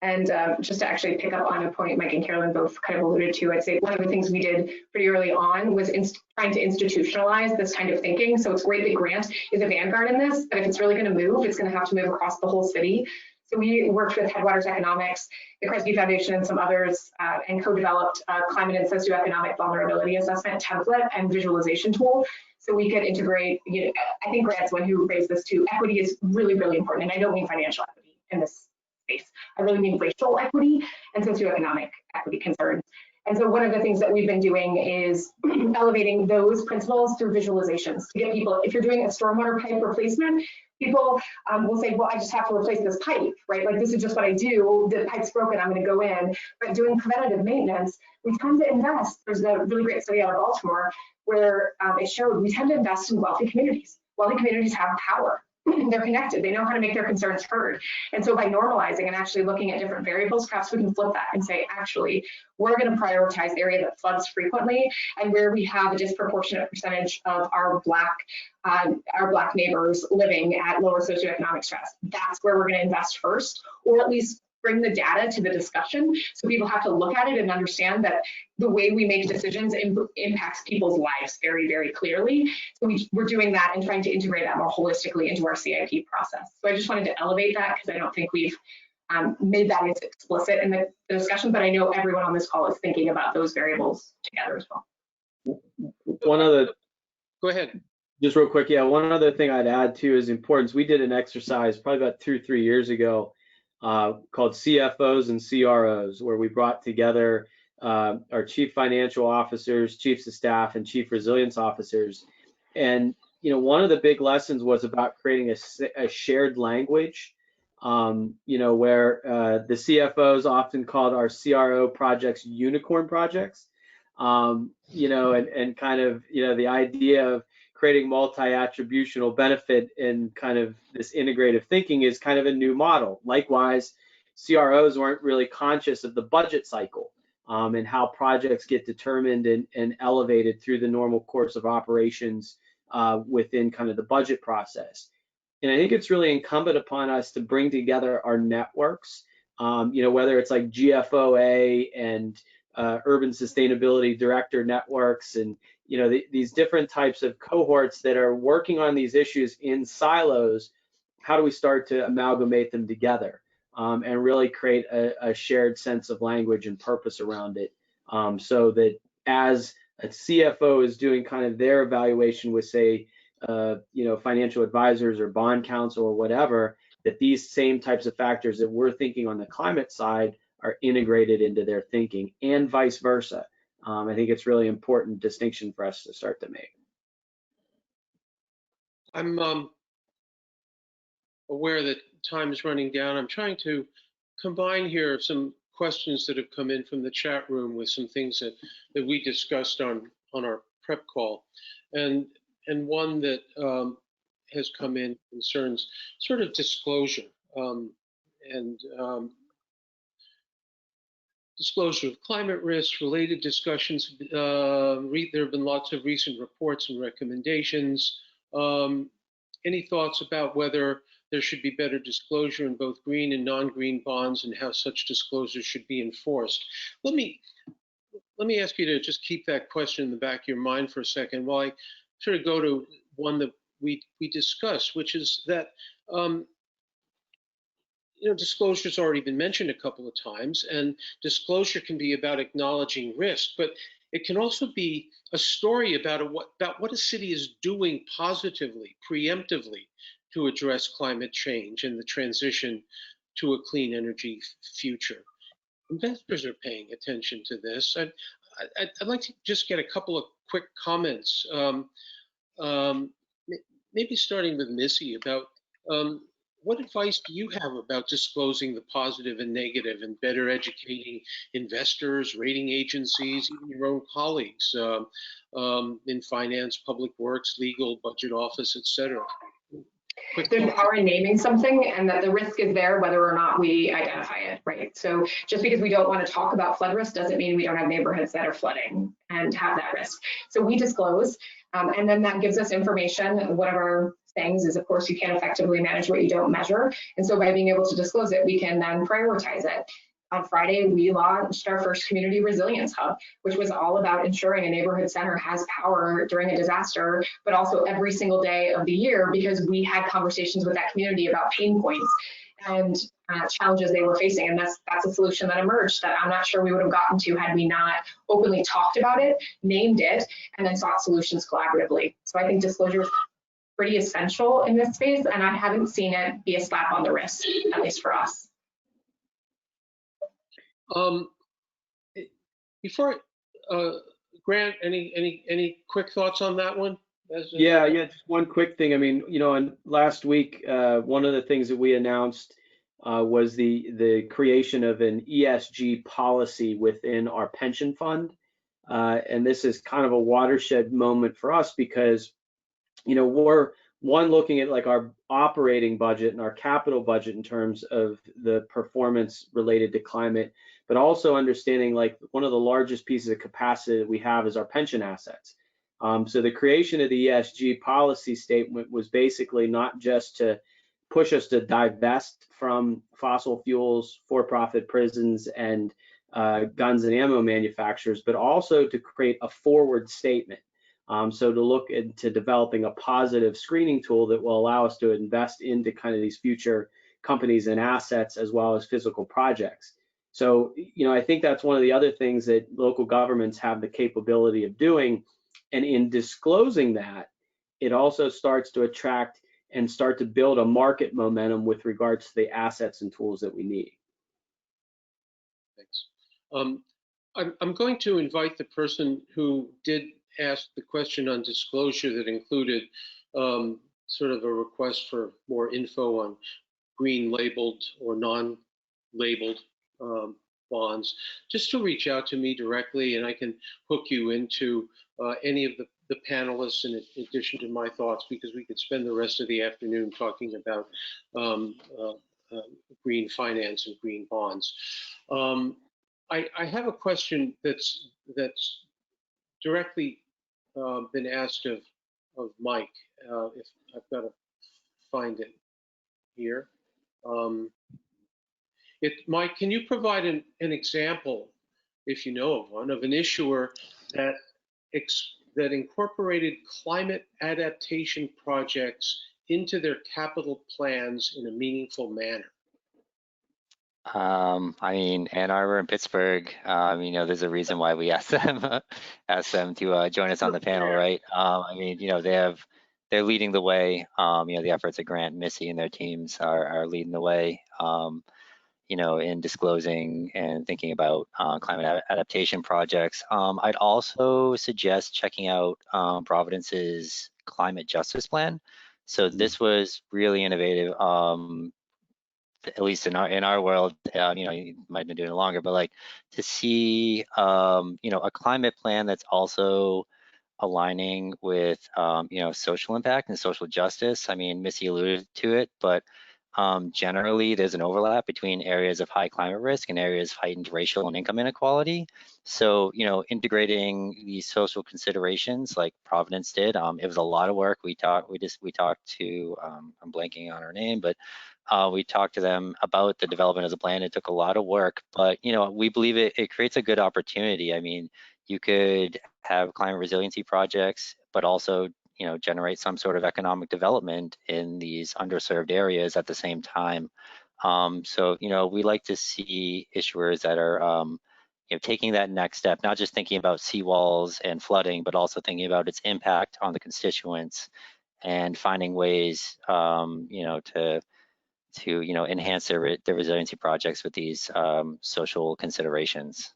And just to actually pick up on a point Mike and Carolyn both kind of alluded to, I'd say one of the things we did pretty early on was trying to institutionalize this kind of thinking. So it's great that Grant is a vanguard in this, but if it's really going to move, it's going to have to move across the whole city. So we worked with Headwaters Economics, the Kresge Foundation, and some others, and co-developed a climate and socioeconomic vulnerability assessment template and visualization tool. So we could integrate, I think Grant's one who raised this too. Equity is really, really important. And I don't mean financial equity in this space. I really mean racial equity and socioeconomic equity concerns. And so one of the things that we've been doing is elevating those principles through visualizations to get people, if you're doing a stormwater pipe replacement, people will say, well, I just have to replace this pipe, right? Like, this is just what I do. The pipe's broken, I'm going to go in. But doing preventative maintenance, we tend to invest. There's a really great study out of Baltimore where it showed we tend to invest in wealthy communities. Wealthy communities have power. They're connected. They know how to make their concerns heard. And so by normalizing and actually looking at different variables, perhaps we can flip that and say, actually, we're going to prioritize the area that floods frequently and where we have a disproportionate percentage of our Black neighbors living at lower socioeconomic stress. That's where we're going to invest first, or at least bring the data to the discussion so people have to look at it and understand that the way we make decisions impacts people's lives very, very clearly. So we're doing that and trying to integrate that more holistically into our CIP process. So I just wanted to elevate that because I don't think we've made that as explicit in the discussion, but I know everyone on this call is thinking about those variables together as well. One other, Go ahead. just real quick, yeah, one other thing I'd add too is importance. We did an exercise probably about 2 or 3 years ago called CFOs and CROs, where we brought together our chief financial officers, chiefs of staff, and chief resilience officers. And one of the big lessons was about creating a shared language, where the CFOs often called our CRO projects unicorn projects, and kind of, the idea of creating multi-attributional benefit in kind of this integrative thinking is kind of a new model. Likewise, CROs weren't really conscious of the budget cycle and how projects get determined and elevated through the normal course of operations within kind of the budget process. And I think it's really incumbent upon us to bring together our networks, whether it's like GFOA and urban sustainability director networks and these different types of cohorts that are working on these issues in silos. How do we start to amalgamate them together and really create a shared sense of language and purpose around it, so that as a CFO is doing kind of their evaluation with, say, financial advisors or bond counsel or whatever, that these same types of factors that we're thinking on the climate side are integrated into their thinking, and vice versa. I think it's really important distinction for us to start to make. I'm aware that time is running down. I'm trying to combine here some questions that have come in from the chat room with some things that we discussed on our prep call. And one that has come in concerns sort of disclosure and disclosure of climate risks, related discussions. There have been lots of recent reports and recommendations. Any thoughts about whether there should be better disclosure in both green and non-green bonds and how such disclosure should be enforced? Let me ask you to just keep that question in the back of your mind for a second while I sort of go to one that we discussed, which is that disclosure's already been mentioned a couple of times, and disclosure can be about acknowledging risk, but it can also be a story about what a city is doing positively, preemptively, to address climate change and the transition to a clean energy future. Investors are paying attention to this. I'd like to just get a couple of quick comments, maybe starting with Missy, about what advice do you have about disclosing the positive and negative and better educating investors, rating agencies, even your own colleagues in finance, public works, legal, budget office, et cetera? There's power in naming something, and that the risk is there whether or not we identify it, right? So just because we don't want to talk about flood risk doesn't mean we don't have neighborhoods that are flooding and have that risk. So we disclose, and then that gives us information. One of our things is, of course, you can't effectively manage what you don't measure. And so by being able to disclose it, we can then prioritize it. On Friday, we launched our first community resilience hub, which was all about ensuring a neighborhood center has power during a disaster, but also every single day of the year, because we had conversations with that community about pain points and challenges they were facing. And that's a solution that emerged that I'm not sure we would have gotten to had we not openly talked about it, named it, and then sought solutions collaboratively. So I think disclosure is pretty essential in this space, and I haven't seen it be a slap on the wrist, at least for us. Before Grant, any quick thoughts on that one? Yeah, just one quick thing. I mean, last week, one of the things that we announced was the creation of an ESG policy within our pension fund. And this is kind of a watershed moment for us because, we're looking at like our operating budget and our capital budget in terms of the performance related to climate, but also understanding like one of the largest pieces of capacity that we have is our pension assets. So the creation of the ESG policy statement was basically not just to push us to divest from fossil fuels, for-profit prisons, and guns and ammo manufacturers, but also to create a forward statement. So to look into developing a positive screening tool that will allow us to invest into kind of these future companies and assets as well as physical projects. So, I think that's one of the other things that local governments have the capability of doing. And in disclosing that, it also starts to attract and start to build a market momentum with regards to the assets and tools that we need. Thanks. I'm going to invite the person who did ask the question on disclosure that included sort of a request for more info on green labeled or non-labeled bonds, just to reach out to me directly, and I can hook you into any of the panelists in addition to my thoughts, because we could spend the rest of the afternoon talking about green finance and green bonds. I have a question that's directly been asked of Mike. If I've got to find it here. Mike, can you provide an example, if you know of one, of an issuer that incorporated climate adaptation projects into their capital plans in a meaningful manner? I mean, Ann Arbor and Pittsburgh, there's a reason why we asked them to join us on the panel, right? They're leading the way. The efforts of Grant, Missy, and their teams are leading the way. In disclosing and thinking about climate adaptation projects. I'd also suggest checking out Providence's climate justice plan. So this was really innovative. At least in our world, you know, you might have been doing it longer, but like to see, you know, a climate plan that's also aligning with, you know, social impact and social justice. I mean, Missy alluded to it, but generally there's an overlap between areas of high climate risk and areas of heightened racial and income inequality. So, you know, integrating these social considerations like Providence did, it was a lot of work. We talked to, I'm blanking on her name, but we talked to them about the development of the plan. It took a lot of work, but, you know, we believe it creates a good opportunity. I mean, you could have climate resiliency projects, but also, you know, generate some sort of economic development in these underserved areas at the same time. So, you know, we like to see issuers that are, you know, taking that next step, not just thinking about seawalls and flooding, but also thinking about its impact on the constituents and finding ways, you know, to you know, enhance their resiliency projects with these social considerations.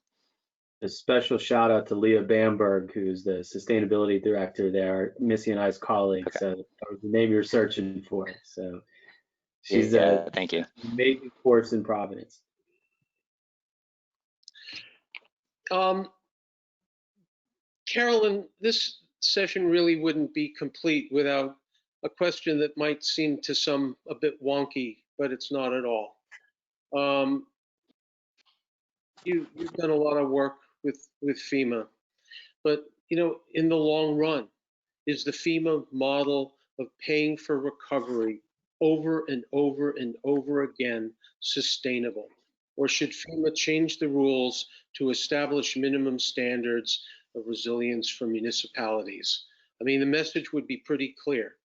A special shout out to Leah Bamberg, who's the sustainability director there, Missy and I's colleague. Okay. So that was the name you're searching for. So she's Yeah, thank you. an amazing force in Providence. Carolyn, this session really wouldn't be complete without a question that might seem to some a bit wonky, but it's not at all. You've done a lot of work with FEMA, but you know, in the long run, is the FEMA model of paying for recovery over and over and over again sustainable? Or should FEMA change the rules to establish minimum standards of resilience for municipalities? I mean, the message would be pretty clear.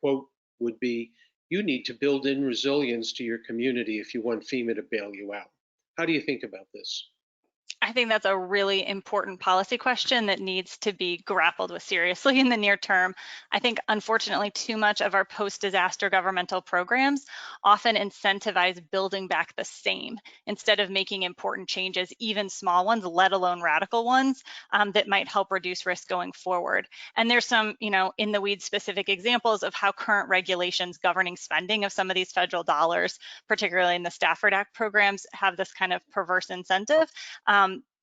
Quote would be, you need to build in resilience to your community if you want FEMA to bail you out. How do you think about this? I think that's a really important policy question that needs to be grappled with seriously in the near term. I think, unfortunately, too much of our post-disaster governmental programs often incentivize building back the same instead of making important changes, even small ones, let alone radical ones, that might help reduce risk going forward. And there's some, you know, in the weeds specific examples of how current regulations governing spending of some of these federal dollars, particularly in the Stafford Act programs, have this kind of perverse incentive.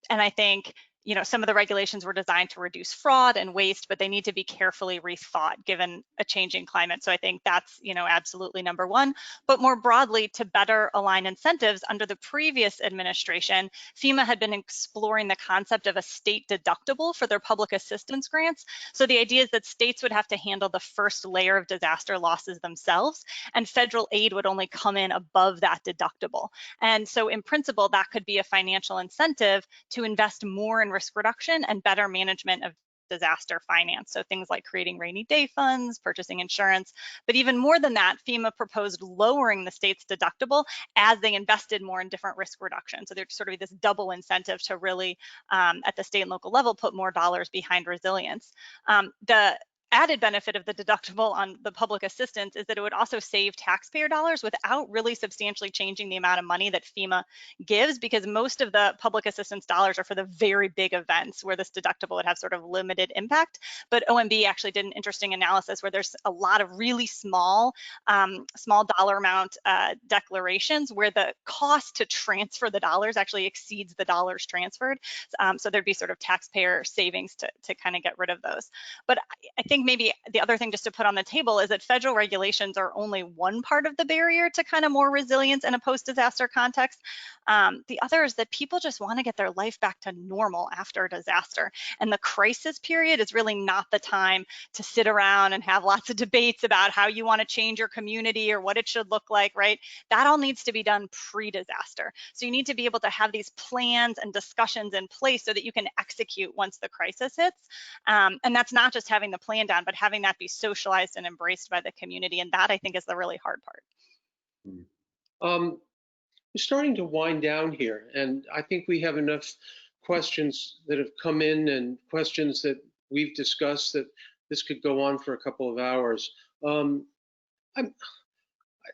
And I think, you know, some of the regulations were designed to reduce fraud and waste, but they need to be carefully rethought given a changing climate. So I think that's, you know, absolutely number one. But more broadly, to better align incentives, under the previous administration, FEMA had been exploring the concept of a state deductible for their public assistance grants. So the idea is that states would have to handle the first layer of disaster losses themselves, and federal aid would only come in above that deductible. And so in principle, that could be a financial incentive to invest more in risk reduction and better management of disaster finance. So things like creating rainy day funds, purchasing insurance, but even more than that, FEMA proposed lowering the state's deductible as they invested more in different risk reduction. So there's sort of this double incentive to really, at the state and local level, put more dollars behind resilience. The added benefit of the deductible on the public assistance is that it would also save taxpayer dollars without really substantially changing the amount of money that FEMA gives, because most of the public assistance dollars are for the very big events where this deductible would have sort of limited impact. But OMB actually did an interesting analysis where there's a lot of really small dollar amount declarations where the cost to transfer the dollars actually exceeds the dollars transferred. So there'd be sort of taxpayer savings to kind of get rid of those. But I think maybe the other thing just to put on the table is that federal regulations are only one part of the barrier to kind of more resilience in a post-disaster context. The other is that people just want to get their life back to normal after a disaster. And the crisis period is really not the time to sit around and have lots of debates about how you want to change your community or what it should look like, right? That all needs to be done pre-disaster. So you need to be able to have these plans and discussions in place so that you can execute once the crisis hits. And that's not just having the plan down, but having that be socialized and embraced by the community. And that, I think, is the really hard part. We're starting to wind down here, and I think we have enough questions that have come in and questions that we've discussed that this could go on for a couple of hours.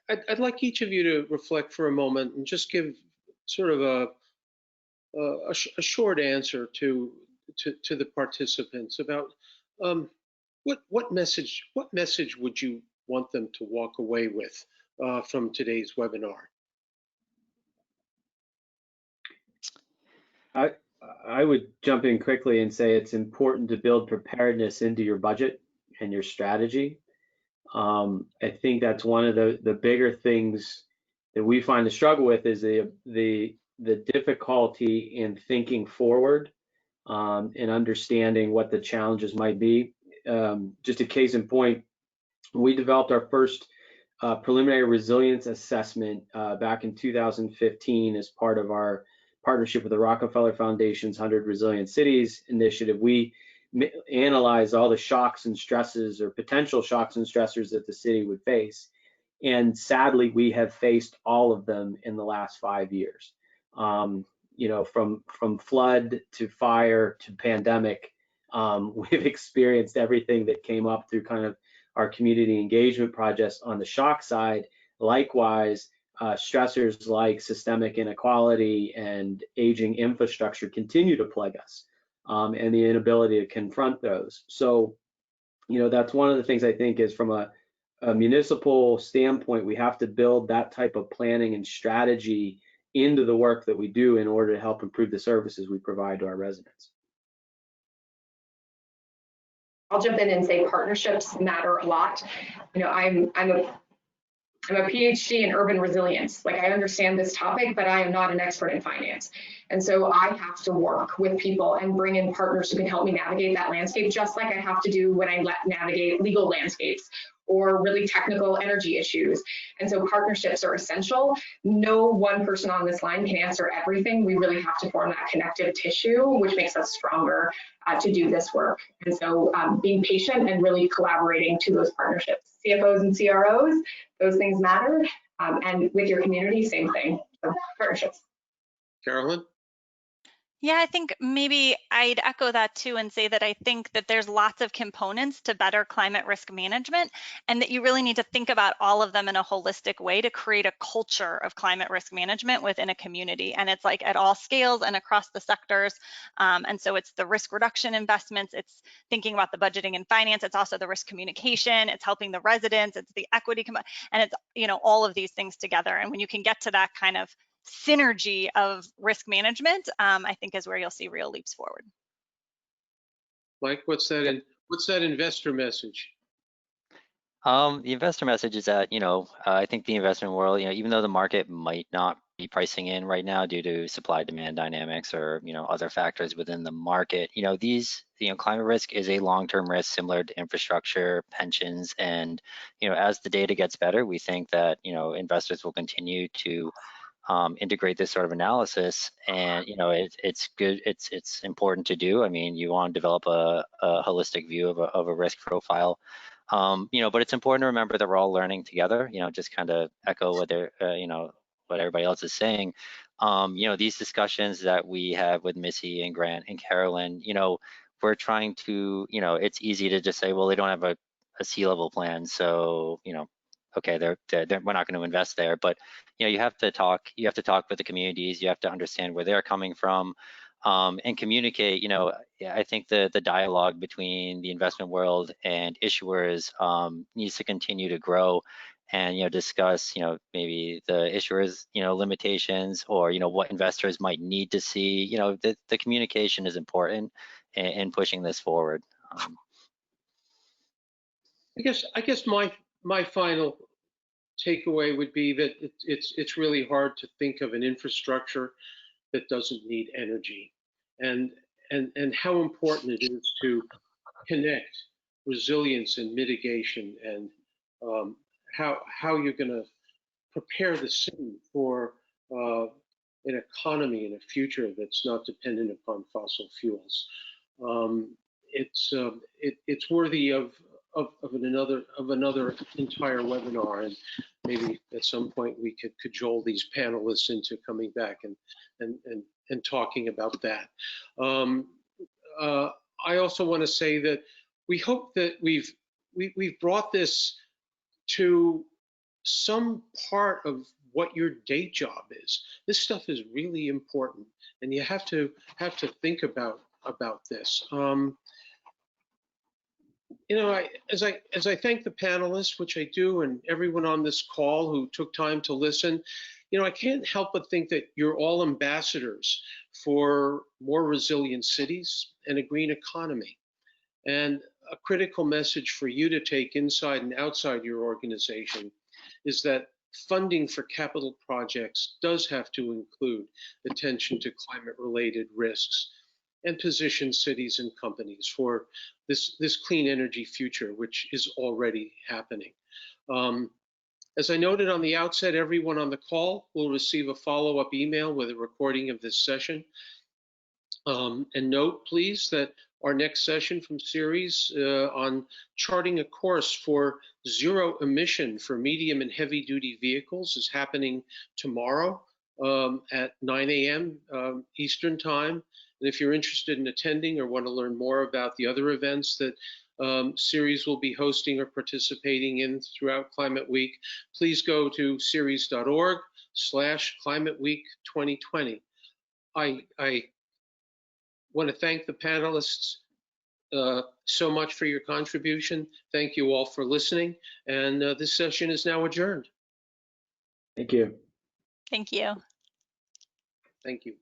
I'd like each of you to reflect for a moment and just give sort of a short answer to the participants about what message would you want them to walk away with from today's webinar? I would jump in quickly and say it's important to build preparedness into your budget and your strategy. I think that's one of the bigger things that we find to struggle with is the difficulty in thinking forward and understanding what the challenges might be. Just a case in point, we developed our first preliminary resilience assessment back in 2015 as part of our partnership with the Rockefeller Foundation's 100 Resilient Cities initiative. We analyzed all the shocks and stresses or potential shocks and stressors that the city would face. And sadly, we have faced all of them in the last 5 years. You know, from flood to fire to pandemic, we've experienced everything that came up through kind of our community engagement projects on the shock side. Likewise, stressors like systemic inequality and aging infrastructure continue to plague us, and the inability to confront those. So, you know, that's one of the things I think is from a municipal standpoint, we have to build that type of planning and strategy into the work that we do in order to help improve the services we provide to our residents. I'll jump in and say partnerships matter a lot. You know, I'm a PhD in urban resilience. Like, I understand this topic, but I am not an expert in finance. And so I have to work with people and bring in partners who can help me navigate that landscape, just like I have to do when I navigate legal landscapes or really technical energy issues. And so partnerships are essential. No one person on this line can answer everything. We really have to form that connective tissue, which makes us stronger to do this work. And so being patient and really collaborating to those partnerships. CFOs and CROs, those things matter. And with your community, same thing, so partnerships. Carolyn? Yeah, I think maybe I'd echo that too and say that I think that there's lots of components to better climate risk management, and that you really need to think about all of them in a holistic way to create a culture of climate risk management within a community. And it's like at all scales and across the sectors. And so it's the risk reduction investments, it's thinking about the budgeting and finance, it's also the risk communication, it's helping the residents, it's the equity, and it's, you know, all of these things together. And when you can get to that kind of synergy of risk management, I think is where you'll see real leaps forward. Mike, what's that investor message? The investor message is that, you know, I think the investment world, you know, even though the market might not be pricing in right now due to supply demand dynamics or, you know, other factors within the market, you know, climate risk is a long-term risk similar to infrastructure, pensions, and, you know, as the data gets better, we think that, you know, investors will continue to integrate this sort of analysis, and you know it's good. It's important to do. I mean, you want to develop a holistic view of a risk profile, you know. But it's important to remember that we're all learning together. You know, just kind of echo what you know, what everybody else is saying. You know, these discussions that we have with Missy and Grant and Carolyn, you know, we're trying to, you know, it's easy to just say, well, they don't have a sea-level plan, so you know, okay, we're not going to invest there. But you know, you have to talk with the communities, you have to understand where they're coming from, and communicate. You know, I think the dialogue between the investment world and issuers needs to continue to grow, and you know, discuss, you know, maybe the issuers, you know, limitations, or you know, what investors might need to see. You know, the communication is important in pushing this forward. I guess my final takeaway would be that it's really hard to think of an infrastructure that doesn't need energy, and how important it is to connect resilience and mitigation, and how you're going to prepare the city for an economy and a future that's not dependent upon fossil fuels. It's worthy of another entire webinar, and maybe at some point we could cajole these panelists into coming back and talking about that. I also want to say that we hope that we've brought this to some part of what your day job is. This stuff is really important, and you have to think about this. As I thank the panelists, which I do, and everyone on this call who took time to listen, I can't help but think that you're all ambassadors for more resilient cities and a green economy. And a critical message for you to take inside and outside your organization is that funding for capital projects does have to include attention to climate-related risks and position cities and companies for this clean energy future, which is already happening. As I noted on the outset, everyone on the call will receive a follow-up email with a recording of this session. And note, please, that our next session from Ceres on charting a course for zero emission for medium and heavy duty vehicles is happening tomorrow at 9 a.m. Eastern time. And if you're interested in attending or want to learn more about the other events that Ceres will be hosting or participating in throughout Climate Week, please go to ceres.org/Climate Week 2020. I want to thank the panelists so much for your contribution. Thank you all for listening. And this session is now adjourned. Thank you. Thank you. Thank you.